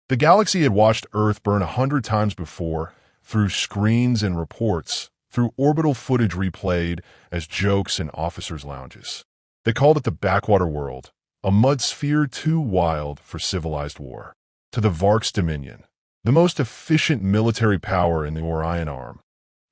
The galaxy had watched Earth burn 100 times before, through screens and reports, through orbital footage replayed as jokes in officers' lounges. They called it the backwater world, a mud sphere too wild for civilized war. To the Varx Dominion, the most efficient military power in the Orion Arm,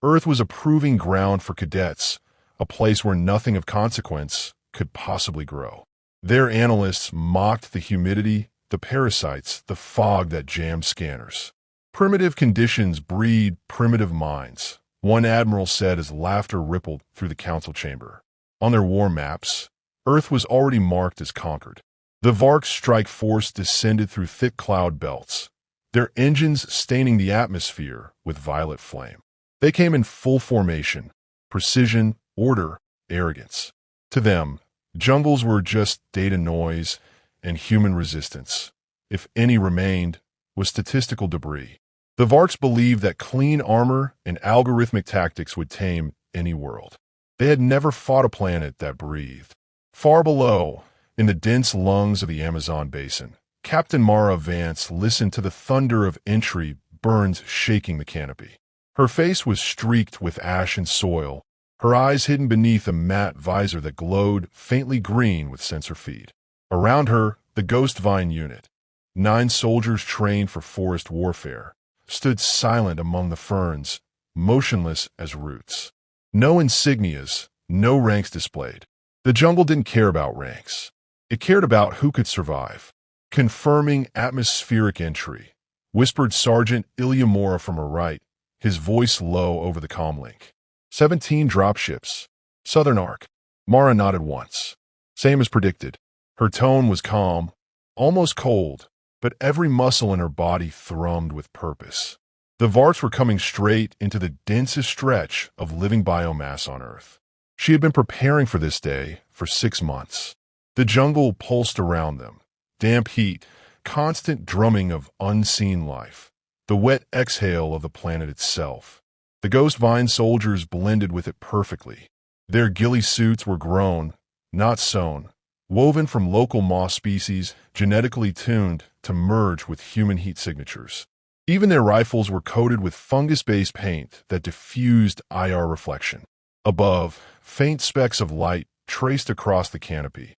Earth was a proving ground for cadets, a place where nothing of consequence could possibly grow. Their analysts mocked the humidity, the parasites, the fog that jammed scanners. Primitive conditions breed primitive minds, one admiral said as laughter rippled through the council chamber. On their war maps, Earth was already marked as conquered. The Varx strike force descended through thick cloud belts, their engines staining the atmosphere with violet flame. They came in full formation, precision, order, arrogance. To them, jungles were just data noise, and human resistance, if any remained, was statistical debris. The Varx believed that clean armor and algorithmic tactics would tame any world. They had never fought a planet that breathed. Far below, in the dense lungs of the Amazon basin, Captain Mara Vance listened to the thunder of entry burns shaking the canopy. Her face was streaked with ash and soil, her eyes hidden beneath a matte visor that glowed faintly green with sensor feed. Around her, the Ghost Vine unit, 9 soldiers trained for forest warfare, stood silent among the ferns, motionless as roots. No insignias, no ranks displayed. The jungle didn't care about ranks. It cared about who could survive. Confirming atmospheric entry, whispered Sergeant Ilya Mora from her right, his voice low over the comlink. 17 dropships. Southern Arc. Mara nodded once. Same as predicted. Her tone was calm, almost cold, but every muscle in her body thrummed with purpose. The Varx were coming straight into the densest stretch of living biomass on Earth. She had been preparing for this day for 6 months. The jungle pulsed around them. Damp heat, constant drumming of unseen life. The wet exhale of the planet itself. The Ghost Vine soldiers blended with it perfectly. Their ghillie suits were grown, not sewn, woven from local moss species, genetically tuned to merge with human heat signatures. Even their rifles were coated with fungus-based paint that diffused IR reflection. Above, faint specks of light traced across the canopy.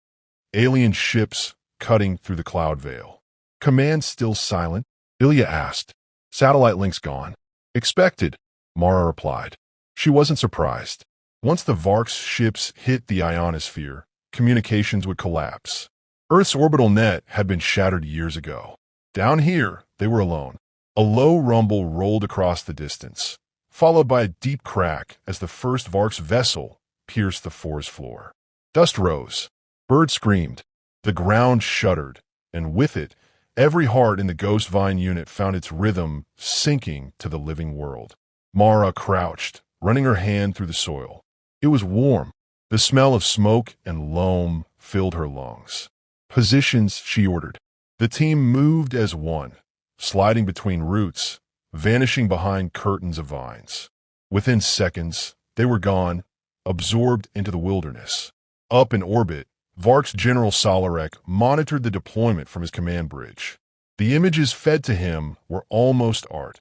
Alien ships cutting through the cloud veil. Command still silent? Ilya asked. Satellite links gone. Expected, Mara replied. She wasn't surprised. Once the Varx ships hit the ionosphere, communications would collapse. Earth's orbital net had been shattered years ago. Down here, they were alone. A low rumble rolled across the distance, followed by a deep crack as the first Varx vessel pierced the forest floor. Dust rose. Birds screamed. The ground shuddered, and with it, every heart in the Ghost Vine unit found its rhythm sinking to the living world. Mara crouched, running her hand through the soil. It was warm. The smell of smoke and loam filled her lungs. Positions, she ordered. The team moved as one, sliding between roots, vanishing behind curtains of vines. Within seconds, they were gone, absorbed into the wilderness. Up in orbit, Varx General Solarek monitored the deployment from his command bridge. The images fed to him were almost art.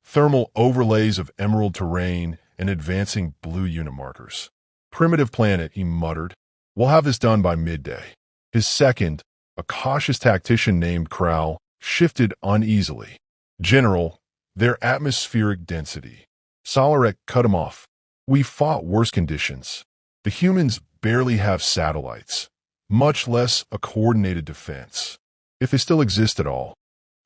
Thermal overlays of emerald terrain and advancing blue unit markers. Primitive planet, he muttered. We'll have this done by midday. His second, a cautious tactician named Krau, shifted uneasily. General, their atmospheric density. Solarek cut him off. We fought worse conditions. The humans barely have satellites, much less a coordinated defense. If they still exist at all.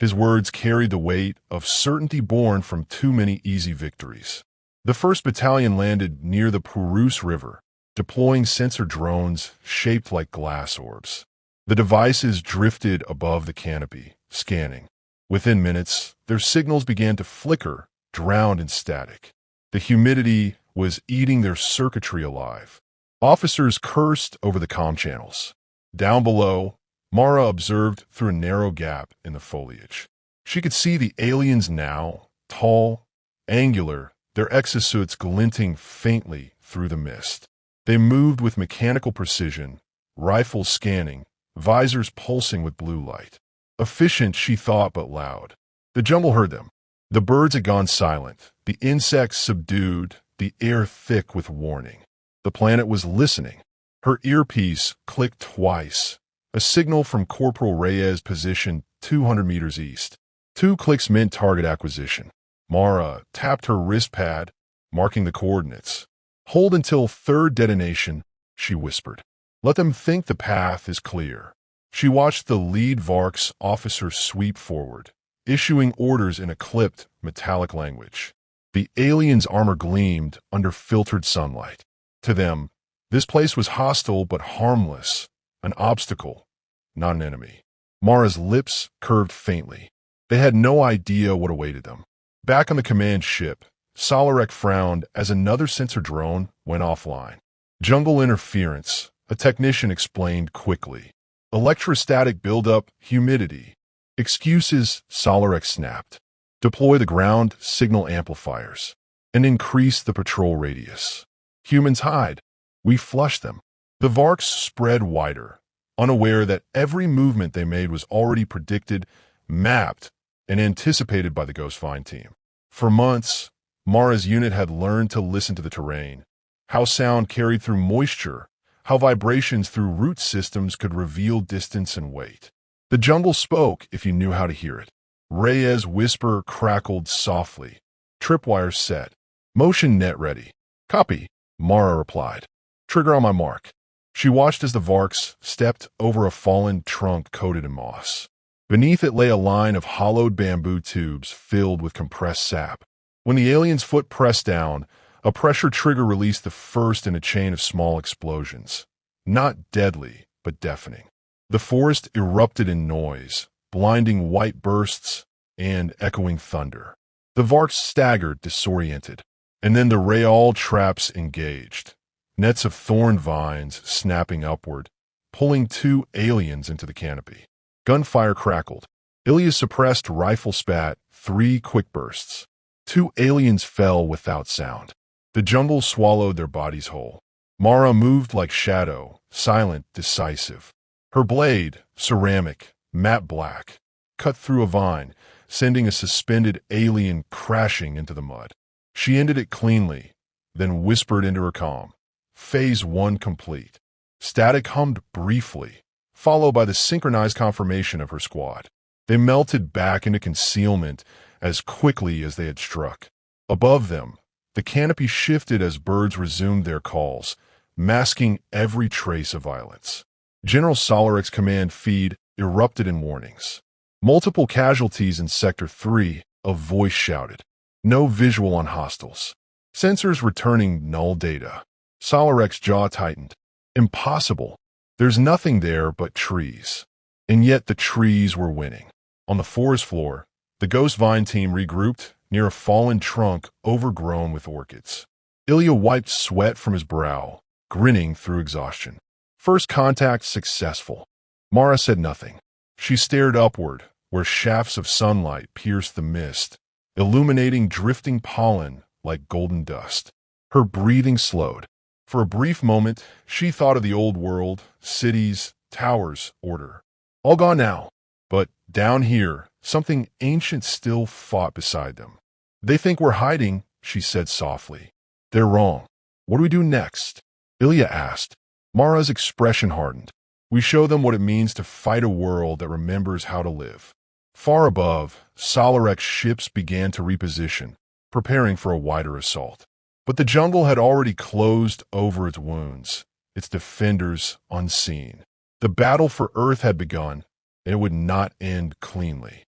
His words carried the weight of certainty born from too many easy victories. The 1st Battalion landed near the Purus River, deploying sensor drones shaped like glass orbs. The devices drifted above the canopy, scanning. Within minutes, their signals began to flicker, drowned in static. The humidity was eating their circuitry alive. Officers cursed over the comm channels. Down below, Mara observed through a narrow gap in the foliage. She could see the aliens now, tall, angular, their exosuits glinting faintly through the mist. They moved with mechanical precision, rifles scanning, visors pulsing with blue light. Efficient, she thought, but loud. The jungle heard them. The birds had gone silent, the insects subdued, the air thick with warning. The planet was listening. Her earpiece clicked twice, a signal from Corporal Reyes' position 200 meters east. 2 clicks meant target acquisition. Mara tapped her wrist pad, marking the coordinates. Hold until third detonation, she whispered. Let them think the path is clear. She watched the lead Varx officer sweep forward, issuing orders in a clipped, metallic language. The aliens' armor gleamed under filtered sunlight. To them, this place was hostile but harmless, an obstacle, not an enemy. Mara's lips curved faintly. They had no idea what awaited them. Back on the command ship, Solarek frowned as another sensor drone went offline. Jungle interference, a technician explained quickly. Electrostatic buildup, humidity. Excuses, Solarek snapped. Deploy the ground signal amplifiers and increase the patrol radius. Humans hide. We flush them. The Varx spread wider, unaware that every movement they made was already predicted, mapped, and anticipated by the Ghost Vine team. For months, Mara's unit had learned to listen to the terrain, how sound carried through moisture, how vibrations through root systems could reveal distance and weight. The jungle spoke if you knew how to hear it. Reyes' whisper crackled softly. Tripwires set. Motion net ready. Copy, Mara replied. Trigger on my mark. She watched as the Varx stepped over a fallen trunk coated in moss. Beneath it lay a line of hollowed bamboo tubes filled with compressed sap. When the alien's foot pressed down, a pressure trigger released the first in a chain of small explosions. Not deadly, but deafening. The forest erupted in noise, blinding white bursts and echoing thunder. The Varx staggered, disoriented. And then the Real traps engaged. Nets of thorn vines snapping upward, pulling 2 aliens into the canopy. Gunfire crackled. Ilya's suppressed rifle spat 3 quick bursts. 2 aliens fell without sound. The jungle swallowed their bodies whole. Mara moved like shadow, silent, decisive. Her blade, ceramic, matte black, cut through a vine, sending a suspended alien crashing into the mud. She ended it cleanly, then whispered into her comm. Phase 1 complete. Static hummed briefly, followed by the synchronized confirmation of her squad. They melted back into concealment as quickly as they had struck. Above them, the canopy shifted as birds resumed their calls, masking every trace of violence. General Solarek's command feed erupted in warnings. Multiple casualties in Sector 3, a voice shouted. No visual on hostiles. Sensors returning null data. Solarek's jaw tightened. Impossible. There's nothing there but trees. And yet the trees were winning. On the forest floor, the Ghost Vine team regrouped near a fallen trunk overgrown with orchids. Ilya wiped sweat from his brow, grinning through exhaustion. First contact successful. Mara said nothing. She stared upward, where shafts of sunlight pierced the mist, illuminating drifting pollen like golden dust. Her breathing slowed. For a brief moment, she thought of the old world, cities, towers, order. All gone now. But down here, something ancient still fought beside them. They think we're hiding, she said softly. They're wrong. What do we do next? Ilya asked. Mara's expression hardened. We show them what it means to fight a world that remembers how to live. Far above, Solarek's ships began to reposition, preparing for a wider assault. But the jungle had already closed over its wounds, its defenders unseen. The battle for Earth had begun, and it would not end cleanly.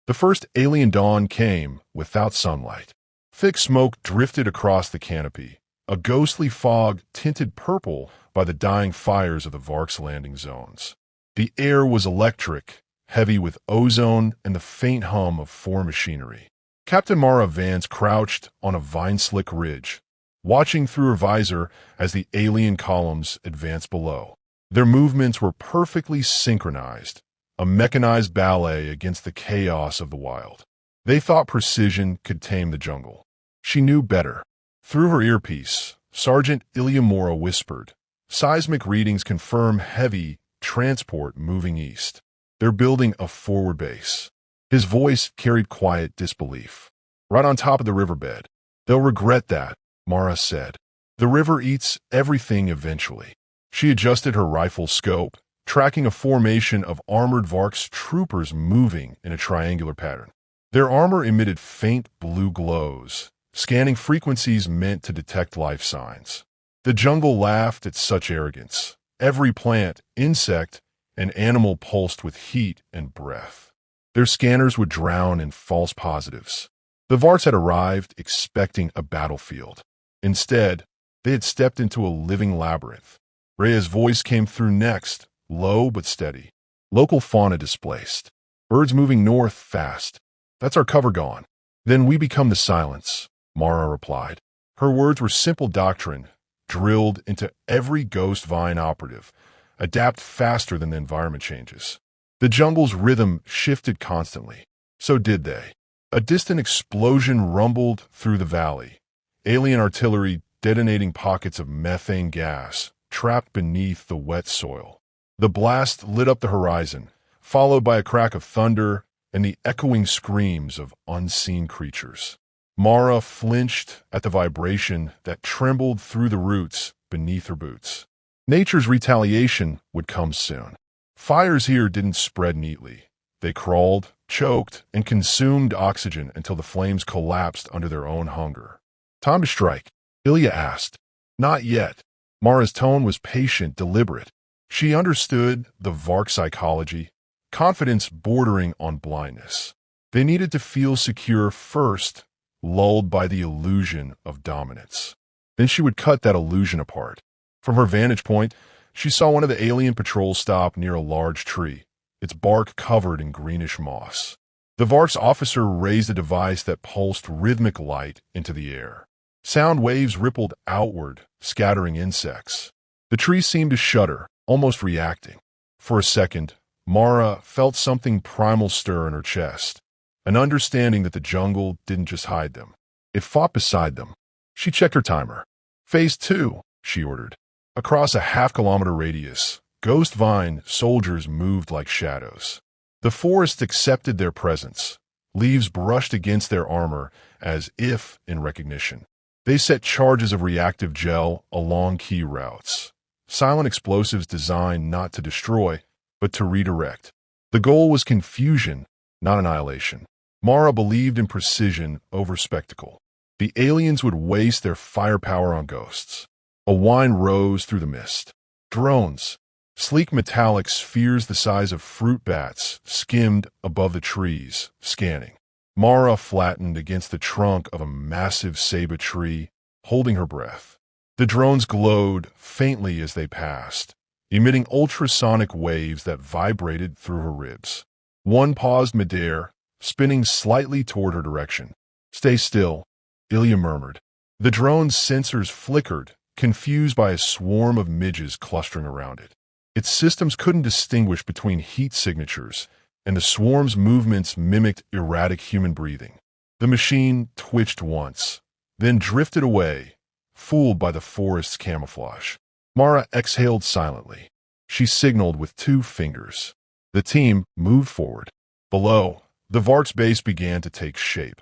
The first alien dawn came without sunlight. Thick smoke drifted across the canopy, a ghostly fog tinted purple by the dying fires of the Varx landing zones. The air was electric, heavy with ozone and the faint hum of 4 machinery. Captain Mara Vance crouched on a vine-slick ridge, watching through her visor as the alien columns advanced below. Their movements were perfectly synchronized, a mechanized ballet against the chaos of the wild. They thought precision could tame the jungle. She knew better. Through her earpiece, Sergeant Ilya Mora whispered, "Seismic readings confirm heavy transport moving east." They're building a forward base. His voice carried quiet disbelief. Right on top of the riverbed. They'll regret that, Mara said. The river eats everything eventually. She adjusted her rifle scope, tracking a formation of armored Varx troopers moving in a triangular pattern. Their armor emitted faint blue glows, scanning frequencies meant to detect life signs. The jungle laughed at such arrogance. Every plant, insect, and animal pulsed with heat and breath. Their scanners would drown in false positives. The Varx had arrived expecting a battlefield. Instead, they had stepped into a living labyrinth. Rhea's voice came through next, low but steady. Local fauna displaced. Birds moving north fast. That's our cover gone. Then we become the silence, Mara replied. Her words were simple doctrine, drilled into every ghost vine operative. Adapt faster than the environment changes. The jungle's rhythm shifted constantly. So did they. A distant explosion rumbled through the valley. Alien artillery detonating pockets of methane gas trapped beneath the wet soil. The blast lit up the horizon, followed by a crack of thunder and the echoing screams of unseen creatures. Mara flinched at the vibration that trembled through the roots beneath her boots. Nature's retaliation would come soon. Fires here didn't spread neatly. They crawled, choked, and consumed oxygen until the flames collapsed under their own hunger. Time to strike, Ilya asked. Not yet. Mara's tone was patient, deliberate. She understood the Varx psychology, confidence bordering on blindness. They needed to feel secure first, lulled by the illusion of dominance. Then she would cut that illusion apart. From her vantage point, she saw one of the alien patrols stop near a large tree, its bark covered in greenish moss. The Varx officer raised a device that pulsed rhythmic light into the air. Sound waves rippled outward, scattering insects. The tree seemed to shudder, almost reacting. For a second, Mara felt something primal stir in her chest, an understanding that the jungle didn't just hide them. It fought beside them. She checked her timer. Phase 2, she ordered. Across a half-kilometer radius, ghost vine soldiers moved like shadows. The forest accepted their presence. Leaves brushed against their armor as if in recognition. They set charges of reactive gel along key routes. Silent explosives designed not to destroy, but to redirect. The goal was confusion, not annihilation. Mara believed in precision over spectacle. The aliens would waste their firepower on ghosts. A whine rose through the mist. Drones, sleek metallic spheres the size of fruit bats, skimmed above the trees, scanning. Mara flattened against the trunk of a massive ceiba tree, holding her breath. The drones glowed faintly as they passed, emitting ultrasonic waves that vibrated through her ribs. One paused midair, spinning slightly toward her direction. Stay still, Ilya murmured. The drone's sensors flickered, confused by a swarm of midges clustering around it. Its systems couldn't distinguish between heat signatures, and the swarm's movements mimicked erratic human breathing. The machine twitched once, then drifted away, fooled by the forest's camouflage. Mara exhaled silently. She signaled with 2 fingers. The team moved forward. Below, the Varx base began to take shape.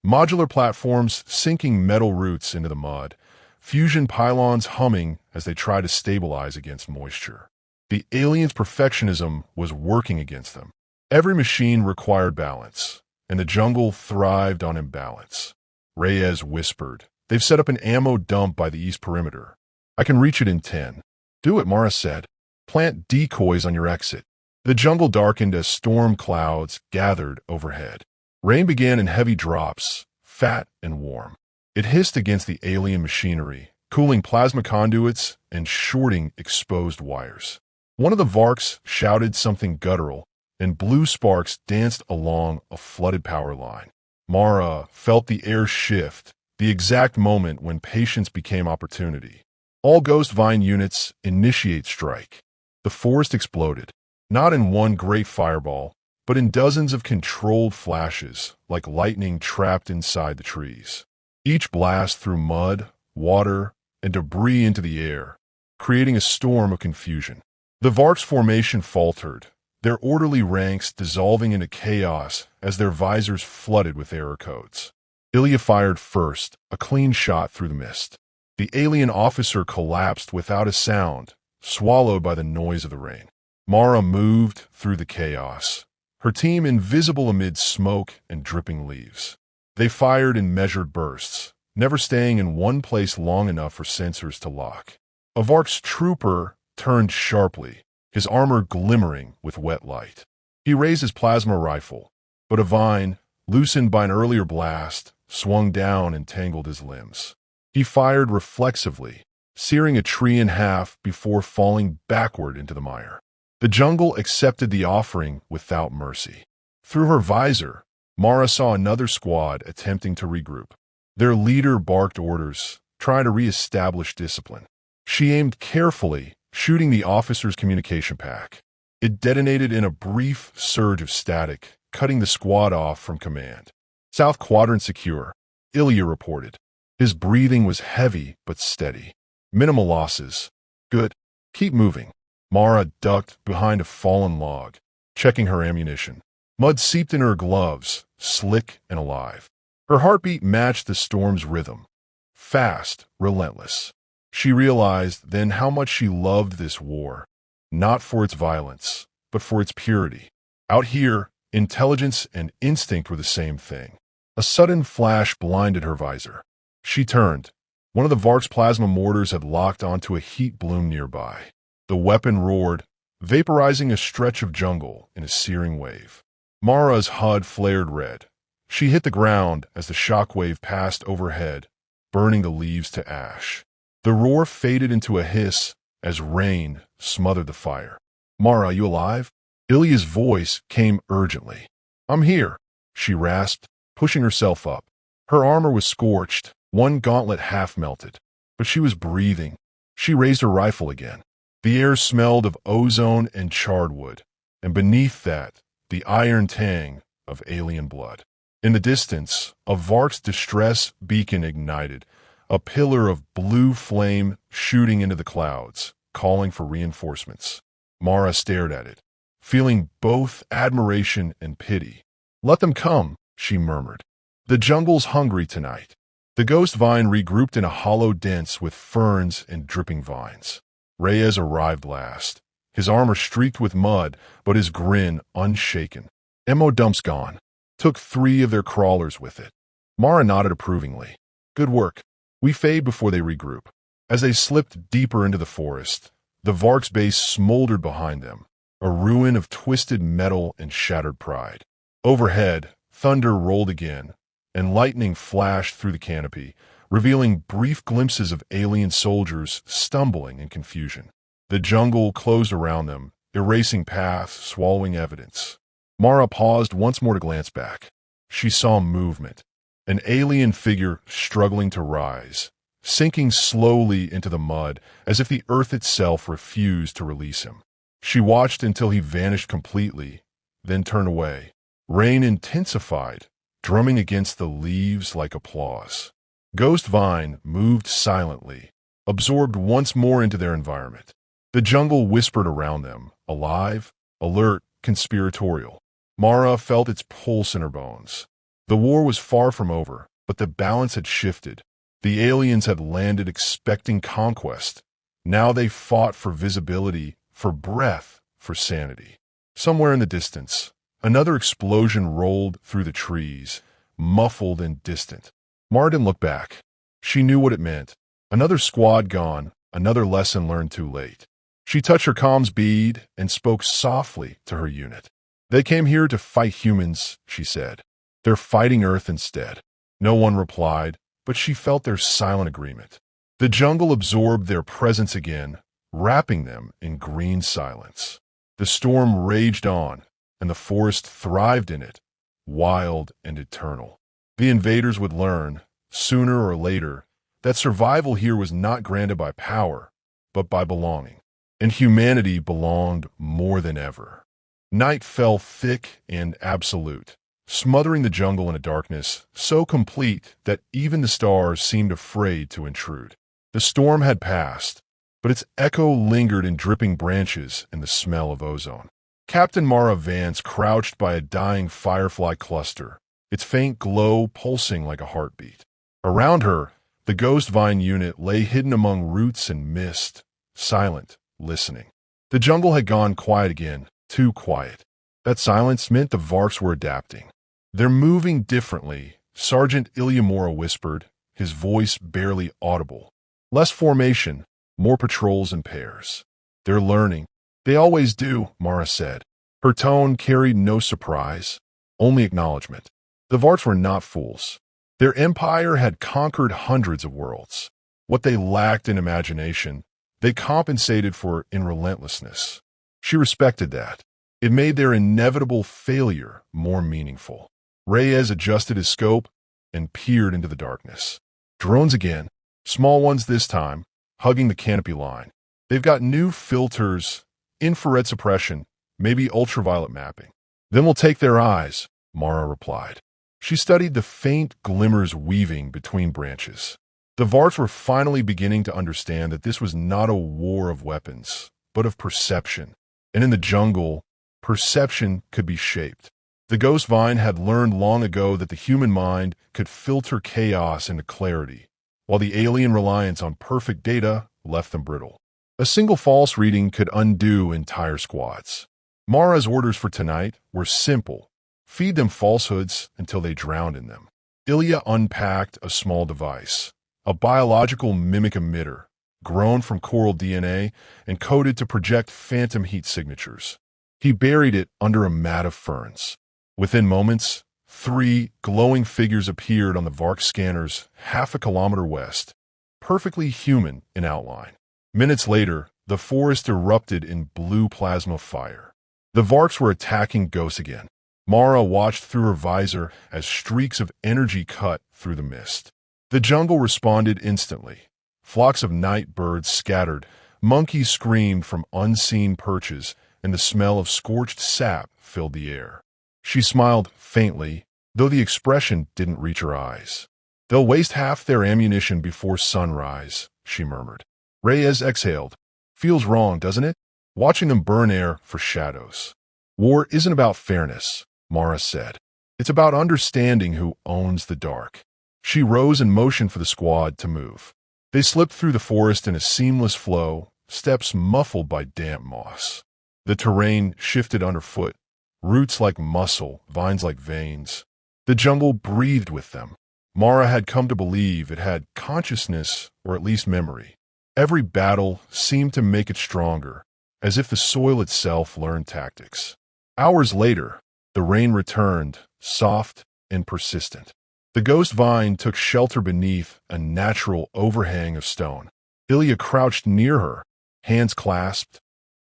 Modular platforms sinking metal roots into the mud, fusion pylons humming as they tried to stabilize against moisture. The aliens' perfectionism was working against them. Every machine required balance, and the jungle thrived on imbalance. Reyes whispered, "They've set up an ammo dump by the east perimeter. I can reach it in 10. Do it," Mara said. "Plant decoys on your exit." The jungle darkened as storm clouds gathered overhead. Rain began in heavy drops, fat and warm. It hissed against the alien machinery, cooling plasma conduits and shorting exposed wires. One of the Varx shouted something guttural, and blue sparks danced along a flooded power line. Mara felt the air shift, the exact moment when patience became opportunity. All Ghost Vine units initiate strike. The forest exploded, not in one great fireball, but in dozens of controlled flashes, like lightning trapped inside the trees. Each blast threw mud, water, and debris into the air, creating a storm of confusion. The Varx formation faltered, their orderly ranks dissolving into chaos as their visors flooded with error codes. Ilya fired first, a clean shot through the mist. The alien officer collapsed without a sound, swallowed by the noise of the rain. Mara moved through the chaos, her team invisible amid smoke and dripping leaves. They fired in measured bursts, never staying in one place long enough for sensors to lock. A Varx trooper turned sharply, his armor glimmering with wet light. He raised his plasma rifle, but a vine, loosened by an earlier blast, swung down and tangled his limbs. He fired reflexively, searing a tree in half before falling backward into the mire. The jungle accepted the offering without mercy. Through her visor, Mara saw another squad attempting to regroup. Their leader barked orders, trying to re-establish discipline. She aimed carefully, shooting the officer's communication pack. It detonated in a brief surge of static, cutting the squad off from command. South Quadrant secure, Ilya reported. His breathing was heavy but steady. Minimal losses. Good. Keep moving. Mara ducked behind a fallen log, checking her ammunition. Mud seeped in her gloves, slick and alive. Her heartbeat matched the storm's rhythm. Fast, relentless. She realized then how much she loved this war, not for its violence, but for its purity. Out here, intelligence and instinct were the same thing. A sudden flash blinded her visor. She turned. One of the Varx plasma mortars had locked onto a heat bloom nearby. The weapon roared, vaporizing a stretch of jungle in a searing wave. Mara's HUD flared red. She hit the ground as the shockwave passed overhead, burning the leaves to ash. The roar faded into a hiss as rain smothered the fire. "Mara, you alive?" Ilya's voice came urgently. "I'm here," she rasped, pushing herself up. Her armor was scorched, one gauntlet half melted, but she was breathing. She raised her rifle again. The air smelled of ozone and charred wood, and beneath that, the iron tang of alien blood. In the distance, a Varx distress beacon ignited, a pillar of blue flame shooting into the clouds, calling for reinforcements. Mara stared at it, feeling both admiration and pity. "Let them come," she murmured. "The jungle's hungry tonight." The ghost vine regrouped in a hollow dense with ferns and dripping vines. Reyes arrived last, his armor streaked with mud, but his grin unshaken. "Ammo dump's gone. Took 3 of their crawlers with it." Mara nodded approvingly. "Good work." We fade before they regroup. As they slipped deeper into the forest, the Varx base smoldered behind them, a ruin of twisted metal and shattered pride. Overhead, thunder rolled again, and lightning flashed through the canopy, revealing brief glimpses of alien soldiers stumbling in confusion. The jungle closed around them, erasing paths, swallowing evidence. Mara paused once more to glance back. She saw movement, an alien figure struggling to rise, sinking slowly into the mud as if the earth itself refused to release him. She watched until he vanished completely, then turned away. Rain intensified, drumming against the leaves like applause. Ghost Vine moved silently, absorbed once more into their environment. The jungle whispered around them, alive, alert, conspiratorial. Mara felt its pulse in her bones. The war was far from over, but the balance had shifted. The aliens had landed expecting conquest. Now they fought for visibility, for breath, for sanity. Somewhere in the distance, another explosion rolled through the trees, muffled and distant. Mara didn't look back. She knew what it meant. Another squad gone, another lesson learned too late. She touched her comms bead and spoke softly to her unit. "They came here to fight humans," she said. "They're fighting Earth instead." No one replied, but she felt their silent agreement. The jungle absorbed their presence again, wrapping them in green silence. The storm raged on, and the forest thrived in it, wild and eternal. The invaders would learn, sooner or later, that survival here was not granted by power, but by belonging. And humanity belonged more than ever. Night fell thick and absolute, smothering the jungle in a darkness so complete that even the stars seemed afraid to intrude. The storm had passed, but its echo lingered in dripping branches and the smell of ozone. Captain Mara Vance crouched by a dying firefly cluster, its faint glow pulsing like a heartbeat. Around her, the Ghost Vine unit lay hidden among roots and mist, silent, listening. The jungle had gone quiet again, too quiet. That silence meant the Varx were adapting. "They're moving differently," Sergeant Ilyamora whispered, his voice barely audible. "Less formation, more patrols in pairs. They're learning." "They always do," Mara said. Her tone carried no surprise, only acknowledgement. The Varx were not fools. Their empire had conquered hundreds of worlds. What they lacked in imagination, they compensated for in relentlessness. She respected that. It made their inevitable failure more meaningful. Reyes adjusted his scope and peered into the darkness. Drones again, small ones this time, hugging the canopy line. "They've got new filters, infrared suppression, maybe ultraviolet mapping." "Then we'll take their eyes," Mara replied. She studied the faint glimmers weaving between branches. The Varx were finally beginning to understand that this was not a war of weapons, but of perception. And in the jungle, perception could be shaped. The Ghost Vine had learned long ago that the human mind could filter chaos into clarity, while the alien reliance on perfect data left them brittle. A single false reading could undo entire squads. Mara's orders for tonight were simple: feed them falsehoods until they drowned in them. Ilya unpacked a small device, a biological mimic emitter, grown from coral DNA and coded to project phantom heat signatures. He buried it under a mat of ferns. Within moments, 3 glowing figures appeared on the Varx scanners half a kilometer west, perfectly human in outline. Minutes later, the forest erupted in blue plasma fire. The Varx were attacking ghosts again. Mara watched through her visor as streaks of energy cut through the mist. The jungle responded instantly. Flocks of night birds scattered, monkeys screamed from unseen perches, and the smell of scorched sap filled the air. She smiled faintly, though the expression didn't reach her eyes. "They'll waste half their ammunition before sunrise," she murmured. Reyes exhaled. "Feels wrong, doesn't it? Watching them burn air for shadows." "War isn't about fairness," Mara said. "It's about understanding who owns the dark." She rose and motioned for the squad to move. They slipped through the forest in a seamless flow, steps muffled by damp moss. The terrain shifted underfoot, roots like muscle, vines like veins. The jungle breathed with them. Mara had come to believe it had consciousness, or at least memory. Every battle seemed to make it stronger, as if the soil itself learned tactics. Hours later, the rain returned, soft and persistent. The Ghost Vine took shelter beneath a natural overhang of stone. Ilya crouched near her, hands clasped,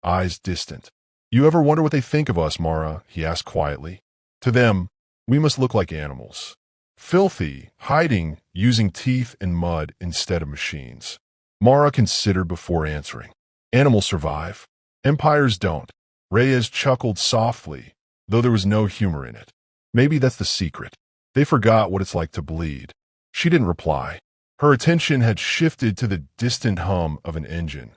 eyes distant. "You ever wonder what they think of us, Mara?" he asked quietly. "To them, we must look like animals. Filthy, hiding, using teeth and mud instead of machines." Mara considered before answering. "Animals survive. Empires don't." Reyes chuckled softly, though there was no humor in it. "Maybe that's the secret. They forgot what it's like to bleed." She didn't reply. Her attention had shifted to the distant hum of an engine.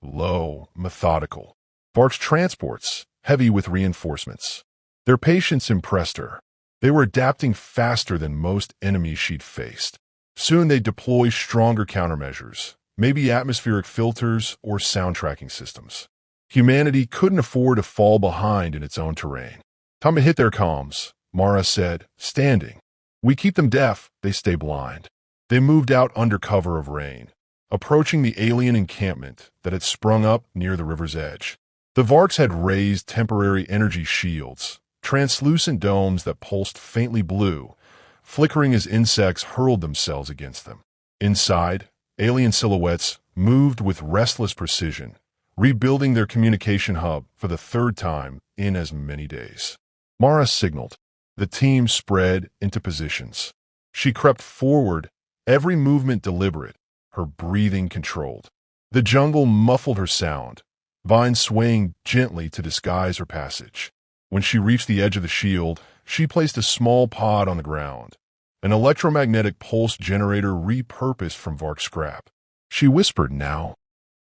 Low, methodical. Varx transports, heavy with reinforcements. Their patience impressed her. They were adapting faster than most enemies she'd faced. Soon they'd deploy stronger countermeasures, maybe atmospheric filters or sound tracking systems. Humanity couldn't afford to fall behind in its own terrain. "Time to hit their comms," Mara said, standing. "We keep them deaf, they stay blind." They moved out under cover of rain, approaching the alien encampment that had sprung up near the river's edge. The Varx had raised temporary energy shields, translucent domes that pulsed faintly blue, flickering as insects hurled themselves against them. Inside, alien silhouettes moved with restless precision, rebuilding their communication hub for the 3rd time in as many days. Mara signaled. The team spread into positions. She crept forward, every movement deliberate, her breathing controlled. The jungle muffled her sound, vines swaying gently to disguise her passage. When she reached the edge of the shield, she placed a small pod on the ground, an electromagnetic pulse generator repurposed from Varx scrap. She whispered now.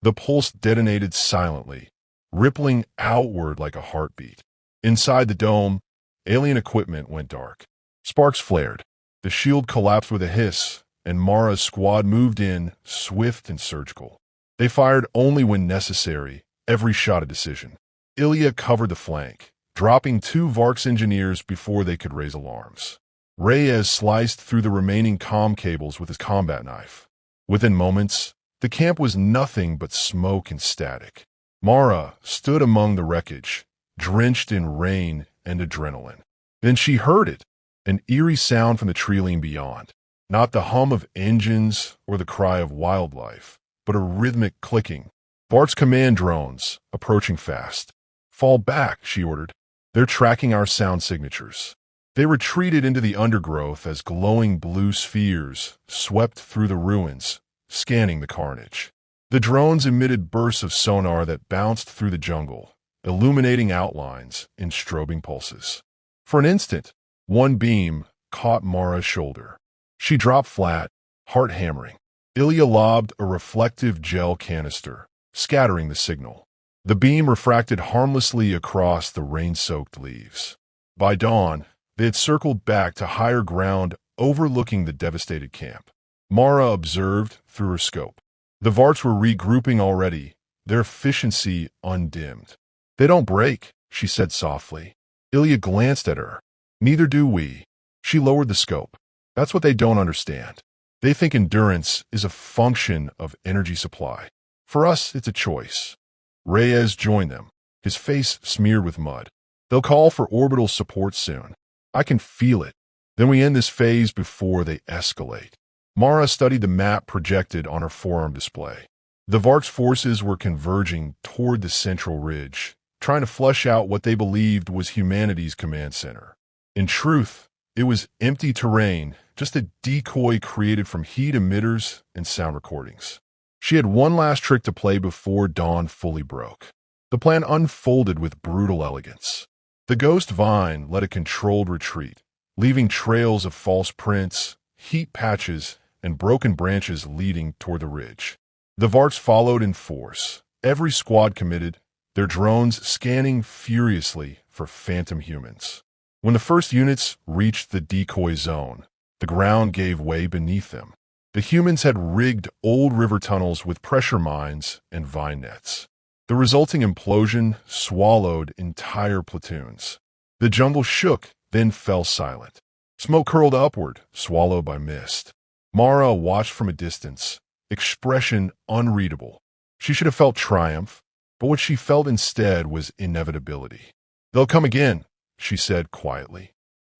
The pulse detonated silently, rippling outward like a heartbeat. Inside the dome, alien equipment went dark. Sparks flared. The shield collapsed with a hiss, and Mara's squad moved in, swift and surgical. They fired only when necessary, every shot a decision. Ilya covered the flank, dropping 2 Varx engineers before they could raise alarms. Reyes sliced through the remaining comm cables with his combat knife. Within moments, the camp was nothing but smoke and static. Mara stood among the wreckage, drenched in rain and adrenaline. Then she heard it, an eerie sound from the tree beyond. Not the hum of engines or the cry of wildlife, but a rhythmic clicking. Varx command drones, approaching fast. "Fall back," she ordered. "They're tracking our sound signatures." They retreated into the undergrowth as glowing blue spheres swept through the ruins, scanning the carnage. The drones emitted bursts of sonar that bounced through the jungle, illuminating outlines in strobing pulses. For an instant, one beam caught Mara's shoulder. She dropped flat, heart hammering. Ilya lobbed a reflective gel canister, scattering the signal. The beam refracted harmlessly across the rain-soaked leaves. By dawn, they had circled back to higher ground overlooking the devastated camp. Mara observed through her scope. The Varx were regrouping already, their efficiency undimmed. "They don't break," she said softly. Ilya glanced at her. "Neither do we." She lowered the scope. "That's what they don't understand. They think endurance is a function of energy supply. For us, it's a choice." Reyes joined them, his face smeared with mud. "They'll call for orbital support soon. I can feel it. Then we end this phase before they escalate." Mara studied the map projected on her forearm display. The Varx forces were converging toward the central ridge, trying to flush out what they believed was humanity's command center. In truth, it was empty terrain, just a decoy created from heat emitters and sound recordings. She had one last trick to play before dawn fully broke. The plan unfolded with brutal elegance. The ghost vine led a controlled retreat, leaving trails of false prints, heat patches, and broken branches leading toward the ridge. The Varx followed in force, every squad committed, their drones scanning furiously for phantom humans. When the first units reached the decoy zone, the ground gave way beneath them. The humans had rigged old river tunnels with pressure mines and vine nets. The resulting implosion swallowed entire platoons. The jungle shook, then fell silent. Smoke curled upward, swallowed by mist. Mara watched from a distance, expression unreadable. She should have felt triumph, but what she felt instead was inevitability. "They'll come again," she said quietly.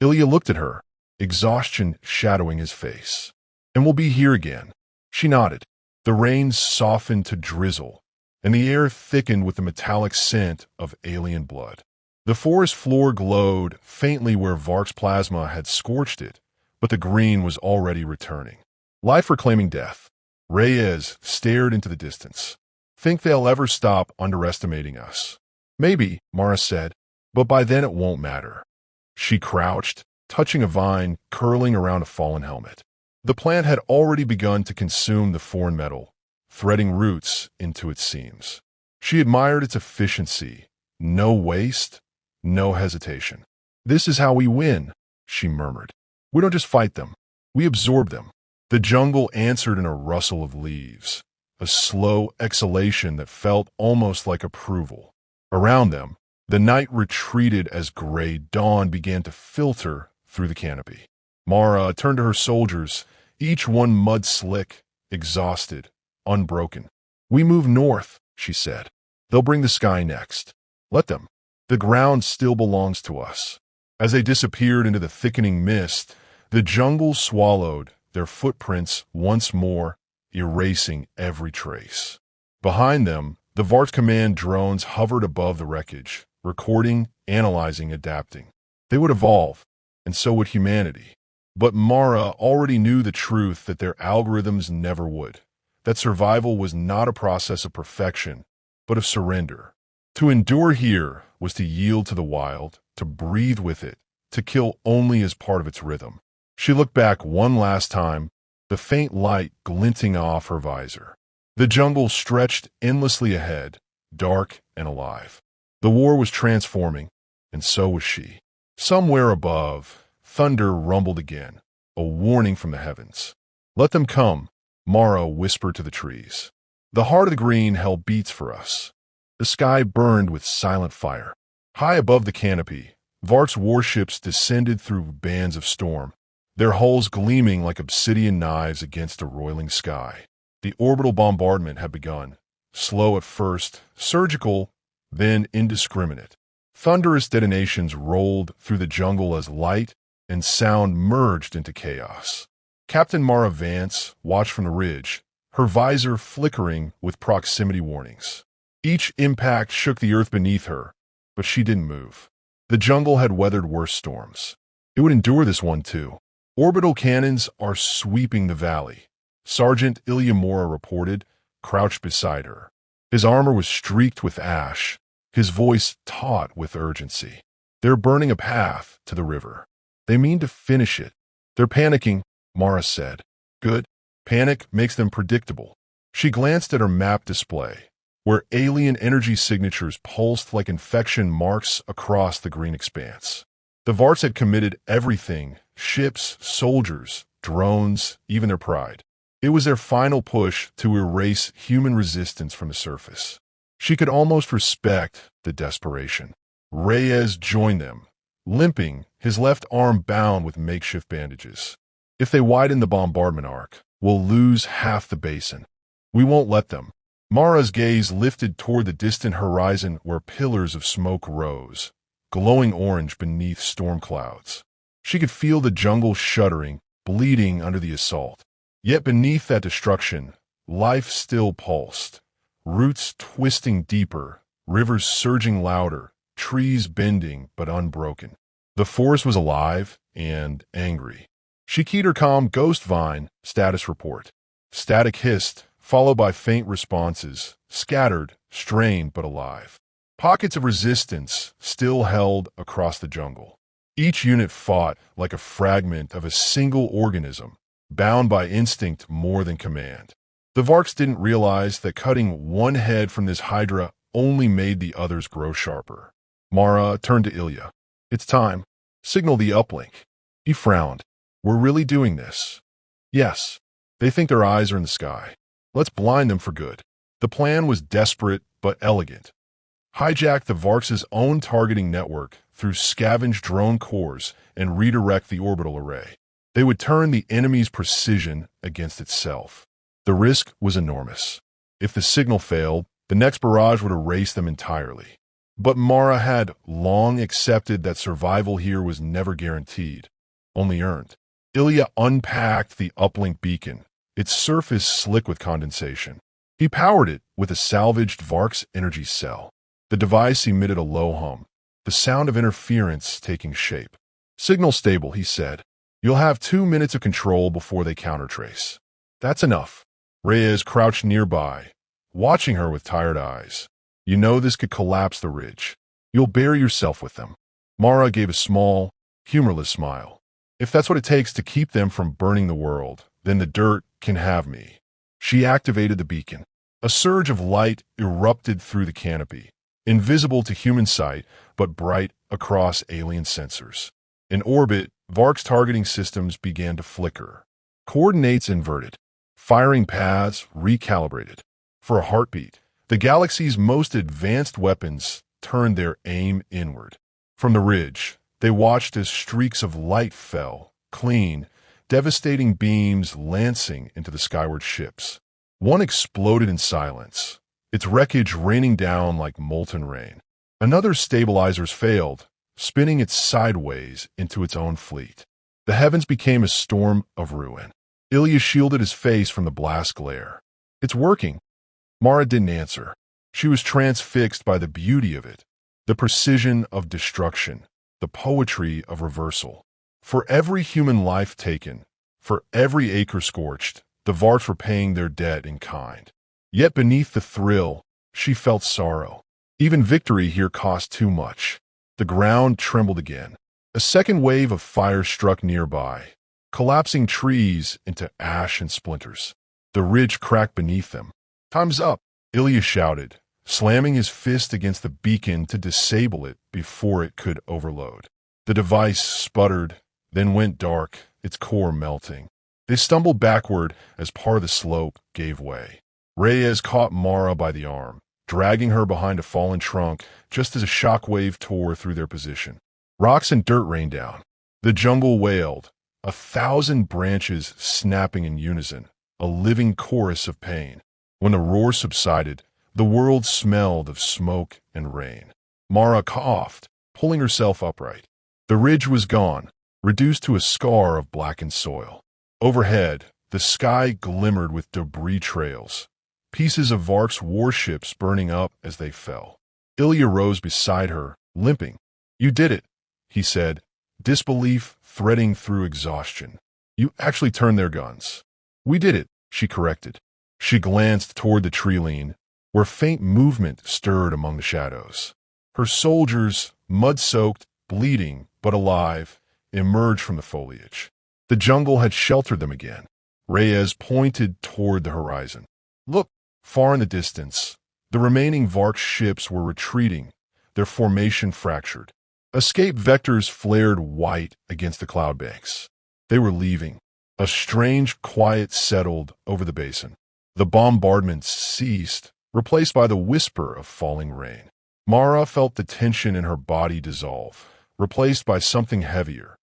Ilya looked at her, exhaustion shadowing his face. "And we'll be here again." She nodded. The rain softened to drizzle, and the air thickened with the metallic scent of alien blood. The forest floor glowed faintly where Varx plasma had scorched it, but the green was already returning. Life reclaiming death. Reyes stared into the distance. "Think they'll ever stop underestimating us?" "Maybe," Mara said, "but by then it won't matter." She crouched, touching a vine curling around a fallen helmet. The plant had already begun to consume the foreign metal, threading roots into its seams. She admired its efficiency. No waste, no hesitation. "This is how we win," she murmured. "We don't just fight them. We absorb them." The jungle answered in a rustle of leaves, a slow exhalation that felt almost like approval. Around them, the night retreated as gray dawn began to filter through the canopy. Mara turned to her soldiers, each one mud-slick, exhausted, unbroken. "We move north," she said. "They'll bring the sky next. Let them. The ground still belongs to us." As they disappeared into the thickening mist, the jungle swallowed, their footprints once more erasing every trace. Behind them, the Varx command drones hovered above the wreckage, recording, analyzing, adapting. They would evolve, and so would humanity. But Mara already knew the truth that their algorithms never would, that survival was not a process of perfection, but of surrender. To endure here was to yield to the wild, to breathe with it, to kill only as part of its rhythm. She looked back one last time, the faint light glinting off her visor. The jungle stretched endlessly ahead, dark and alive. The war was transforming, and so was she. Somewhere above, thunder rumbled again, a warning from the heavens. "Let them come," Mara whispered to the trees. "The heart of the green held beats for us." The sky burned with silent fire. High above the canopy, Varx warships descended through bands of storm, their hulls gleaming like obsidian knives against a roiling sky. The orbital bombardment had begun, slow at first, surgical, then indiscriminate. Thunderous detonations rolled through the jungle as light and sound merged into chaos. Captain Mara Vance watched from the ridge, her visor flickering with proximity warnings. Each impact shook the earth beneath her, but she didn't move. The jungle had weathered worse storms. It would endure this one too. "Orbital cannons are sweeping the valley," Sergeant Ilya Mora reported, crouched beside her. His armor was streaked with ash, his voice taut with urgency. "They're burning a path to the river. They mean to finish it. They're panicking," Mara said. "Good. Panic makes them predictable." She glanced at her map display, where alien energy signatures pulsed like infection marks across the green expanse. The Varx had committed everything: ships, soldiers, drones, even their pride. It was their final push to erase human resistance from the surface. She could almost respect the desperation. Reyes joined them, limping, his left arm bound with makeshift bandages. "If they widen the bombardment arc, we'll lose half the basin. We won't let them." Mara's gaze lifted toward the distant horizon where pillars of smoke rose, glowing orange beneath storm clouds. She could feel the jungle shuddering, bleeding under the assault. Yet beneath that destruction, life still pulsed, roots twisting deeper, rivers surging louder, trees bending but unbroken. The forest was alive and angry. She keyed her comm ghost vine status report. Static hissed, followed by faint responses, scattered, strained but alive. Pockets of resistance still held across the jungle. Each unit fought like a fragment of a single organism, bound by instinct more than command. The Varx didn't realize that cutting one head from this hydra only made the others grow sharper. Mara turned to Ilya. "It's time. Signal the uplink." He frowned. "We're really doing this?" "Yes. They think their eyes are in the sky. Let's blind them for good." The plan was desperate but elegant. Hijack the Varx's own targeting network through scavenged drone cores and redirect the orbital array. They would turn the enemy's precision against itself. The risk was enormous. If the signal failed, the next barrage would erase them entirely. But Mara had long accepted that survival here was never guaranteed, only earned. Ilya unpacked the uplink beacon, its surface slick with condensation. He powered it with a salvaged Varx energy cell. The device emitted a low hum, the sound of interference taking shape. "Signal stable," he said. "You'll have 2 minutes of control before they countertrace." "That's enough." Reyes crouched nearby, watching her with tired eyes. "You know this could collapse the ridge. You'll bury yourself with them." Mara gave a small, humorless smile. "If that's what it takes to keep them from burning the world, then the dirt can have me." She activated the beacon. A surge of light erupted through the canopy, invisible to human sight but bright across alien sensors. In orbit, Varx targeting systems began to flicker. Coordinates inverted. Firing paths recalibrated. For a heartbeat, the galaxy's most advanced weapons turned their aim inward. From the ridge, they watched as streaks of light fell, clean, devastating beams lancing into the skyward ships. One exploded in silence, its wreckage raining down like molten rain. Another stabilizers failed, spinning it sideways into its own fleet. The heavens became a storm of ruin. Ilya shielded his face from the blast glare. "It's working." Mara didn't answer. She was transfixed by the beauty of it, the precision of destruction, the poetry of reversal. For every human life taken, for every acre scorched, the Varx were paying their debt in kind. Yet beneath the thrill, she felt sorrow. Even victory here cost too much. The ground trembled again. A second wave of fire struck nearby, collapsing trees into ash and splinters. The ridge cracked beneath them. "Time's up," Ilya shouted, slamming his fist against the beacon to disable it before it could overload. The device sputtered, then went dark, its core melting. They stumbled backward as part of the slope gave way. Reyes caught Mara by the arm, dragging her behind a fallen trunk just as a shockwave tore through their position. Rocks and dirt rained down. The jungle wailed, 1,000 branches snapping in unison, a living chorus of pain. When the roar subsided, the world smelled of smoke and rain. Mara coughed, pulling herself upright. The ridge was gone, reduced to a scar of blackened soil. Overhead, the sky glimmered with debris trails, pieces of Varx warships burning up as they fell. Ilya rose beside her, limping. "You did it," he said, disbelief threading through exhaustion. "You actually turned their guns." "We did it," she corrected. She glanced toward the tree line, where faint movement stirred among the shadows. Her soldiers, mud-soaked, bleeding, but alive, emerged from the foliage. The jungle had sheltered them again. Reyes pointed toward the horizon. "Look, far in the distance, the remaining Varx ships were retreating, their formation fractured. Escape vectors flared white against the cloud banks. They were leaving. A strange quiet settled over the basin. The bombardments ceased, replaced by the whisper of falling rain. Mara felt the tension in her body dissolve, replaced by something heavier,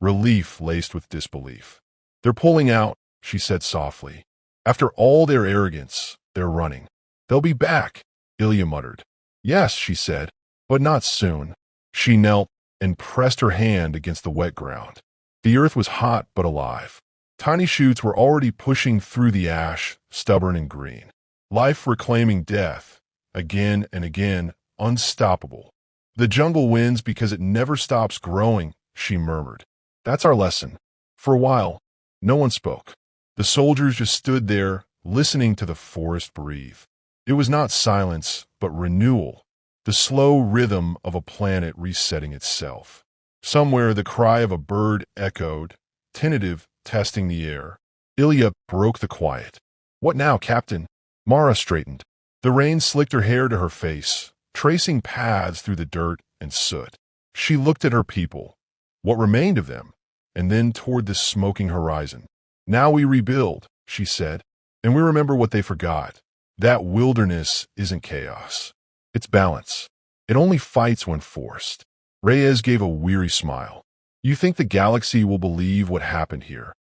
relief laced with disbelief. "They're pulling out," she said softly. "After all their arrogance, they're running." "They'll be back," Ilya muttered. "Yes," she said, "but not soon." She knelt and pressed her hand against the wet ground. The earth was hot but alive. Tiny shoots were already pushing through the ash, stubborn and green. Life reclaiming death, again and again, unstoppable. "The jungle wins because it never stops growing," she murmured. "That's our lesson." For a while, no one spoke. The soldiers just stood there, listening to the forest breathe. It was not silence, but renewal, the slow rhythm of a planet resetting itself. Somewhere the cry of a bird echoed, tentative, testing the air. Ilya broke the quiet. "What now, Captain?" Mara straightened. The rain slicked her hair to her face, tracing paths through the dirt and soot. She looked at her people, what remained of them, and then toward the smoking horizon. "Now we rebuild," she said, "and we remember what they forgot. That wilderness isn't chaos. It's balance. It only fights when forced." Reyes gave a weary smile. "You think the galaxy will believe what happened here?"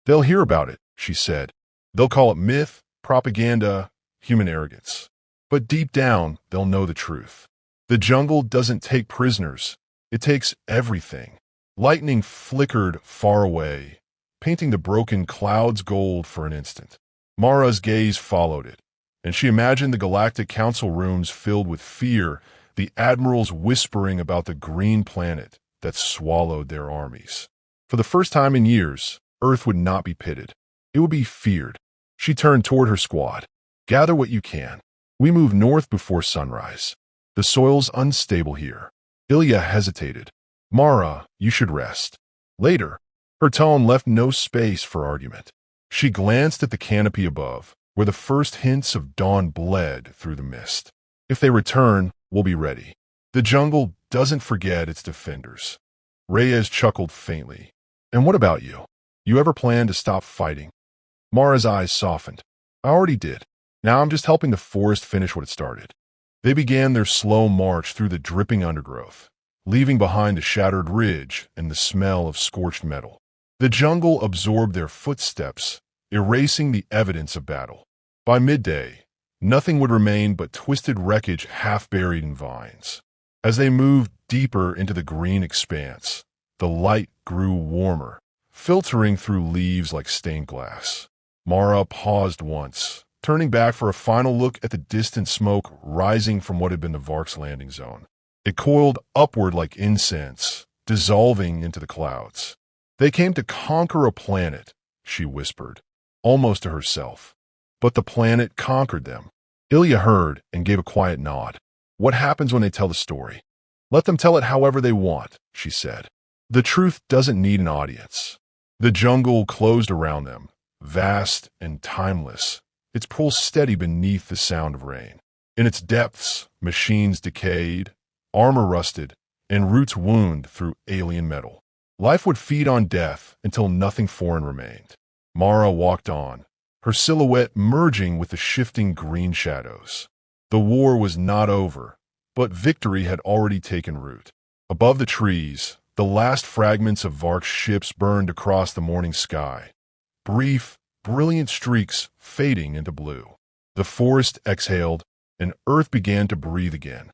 "They'll hear about it," she said. "They'll call it myth, propaganda, human arrogance. But deep down, they'll know the truth. The jungle doesn't take prisoners. It takes everything." Lightning flickered far away, painting the broken clouds gold for an instant. Mara's gaze followed it, and she imagined the Galactic Council rooms filled with fear, the admirals whispering about the green planet that swallowed their armies. For the first time in years, Earth would not be pitted. It would be feared. She turned toward her squad. "Gather what you can. We move north before sunrise. The soil's unstable here." Ilya hesitated. "Mara, you should rest." Later, her tone left no space for argument. She glanced at the canopy above, where the first hints of dawn bled through the mist. "If they return, we'll be ready. The jungle doesn't forget its defenders." Reyes chuckled faintly. "And what about you? You ever plan to stop fighting?" Mara's eyes softened. "I already did. Now I'm just helping the forest finish what it started." They began their slow march through the dripping undergrowth, leaving behind a shattered ridge and the smell of scorched metal. The jungle absorbed their footsteps, erasing the evidence of battle. By midday, nothing would remain but twisted wreckage half buried in vines. As they moved deeper into the green expanse, the light grew warmer, filtering through leaves like stained glass. Mara paused once, turning back for a final look at the distant smoke rising from what had been the Varx landing zone. It coiled upward like incense, dissolving into the clouds. "They came to conquer a planet," she whispered, almost to herself. "But the planet conquered them." Ilya heard and gave a quiet nod. "What happens when they tell the story?" "Let them tell it however they want," she said. "The truth doesn't need an audience." The jungle closed around them, vast and timeless, its pulse steady beneath the sound of rain. In its depths, machines decayed, armor rusted, and roots wound through alien metal. Life would feed on death until nothing foreign remained. Mara walked on, her silhouette merging with the shifting green shadows. The war was not over, but victory had already taken root. Above the trees, the last fragments of Varx ships burned across the morning sky, brief, brilliant streaks fading into blue. The forest exhaled, and Earth began to breathe again.